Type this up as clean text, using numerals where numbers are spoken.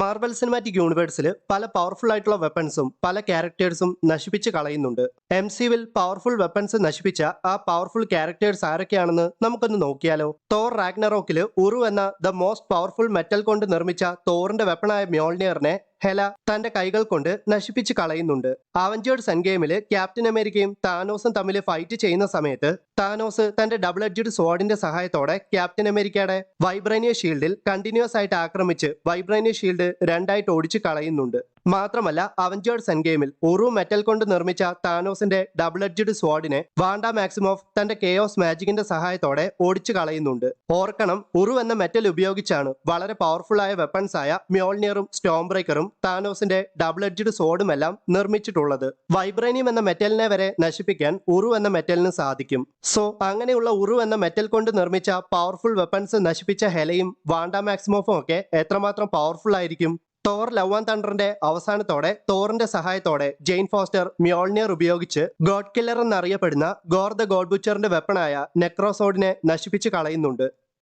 Marvel cinematic യൂണിവേഴ്സിൽ പല powerful ആയിട്ടുള്ള വെപ്പൺസും പല ക്യാരക്ടേഴ്സും നശിപ്പിച്ച് കളയുന്നുണ്ട്. MCUവിൽ പവർഫുൾ വെപ്പൺസ് നശിപ്പിച്ച ആ പവർഫുൾ ക്യാരക്ടേഴ്സ് ആരൊക്കെയാണെന്ന് നമുക്കൊന്ന് നോക്കിയാലോ. തോർ റാഗ്നറോക്കില് ഉറു എന്ന ദ മോസ്റ്റ് പവർഫുൾ മെറ്റൽ കൊണ്ട് നിർമ്മിച്ച തോറിന്റെ വെപ്പണായ മ്യോൾനിയറിനെ ഹെല തന്റെ കൈകൾ കൊണ്ട് നശിപ്പിച്ച് കളയുന്നുണ്ട്. അവഞ്ചേഴ്സ് എൻഡ് ഗെയിമില് ക്യാപ്റ്റൻ അമേരിക്കയും താനോസും തമ്മിൽ ഫൈറ്റ് ചെയ്യുന്ന സമയത്ത് താനോസ് തന്റെ ഡബിൾ എഡ്ജഡ് സ്വാഡിന്റെ സഹായത്തോടെ ക്യാപ്റ്റൻ അമേരിക്കയുടെ വൈബ്രേനിയ ഷീൽഡിൽ കണ്ടിന്യൂസ് ആയിട്ട് ആക്രമിച്ച് വൈബ്രേനിയ ഷീൽഡ് രണ്ടായിട്ട് ഒടിച്ച് കളയുന്നുണ്ട്. മാത്രമല്ല അവഞ്ചേഴ്സ് എൻഡ് ഗെയിമിൽ ഉറു മെറ്റൽ കൊണ്ട് നിർമ്മിച്ച താനോസിന്റെ ഡബിൾ എഡ്ജഡ് സ്വാഡിനെ വാണ്ട മാക്സിമോഫ് തന്റെ കെയോസ് മാജിക്കിന്റെ സഹായത്തോടെ ഓടിച്ചു കളയുന്നുണ്ട്. ഓർക്കണം, ഉറു എന്ന മെറ്റൽ ഉപയോഗിച്ചാണ് വളരെ പവർഫുൾ ആയ വെപ്പൺസ് ആയ മ്യോൾനിയറും സ്റ്റോം ബ്രേക്കറും താനോസിന്റെ ഡബിൾ എഡ്ജഡ് സോഡും എല്ലാം നിർമ്മിച്ചിട്ടുള്ളത്. വൈബ്രേനിയം എന്ന മെറ്റലിനെ വരെ നശിപ്പിക്കാൻ ഉറു എന്ന മെറ്റലിന് സാധിക്കും. സോ അങ്ങനെയുള്ള ഉറു എന്ന മെറ്റൽ കൊണ്ട് നിർമ്മിച്ച പവർഫുൾ വെപ്പൺസ് നശിപ്പിച്ച ഹെലയും വാണ്ട മാക്സിമോഫും ഒക്കെ എത്രമാത്രം പവർഫുൾ ആയിരിക്കും. തോർ ലവ് ആൻഡ് തണ്ടറിന്റെ അവസാനത്തോടെ തോറിന്റെ സഹായത്തോടെ ജെയിൻ ഫോസ്റ്റർ മ്യോൾനിയർ ഉപയോഗിച്ച് ഗോഡ് കില്ലർ എന്നറിയപ്പെടുന്ന ഗോർ ദ ഗോഡ് ബുച്ചറിന്റെ വെപ്പണായ നെക്രോസോഡിനെ നശിപ്പിച്ച് കളയുന്നുണ്ട്.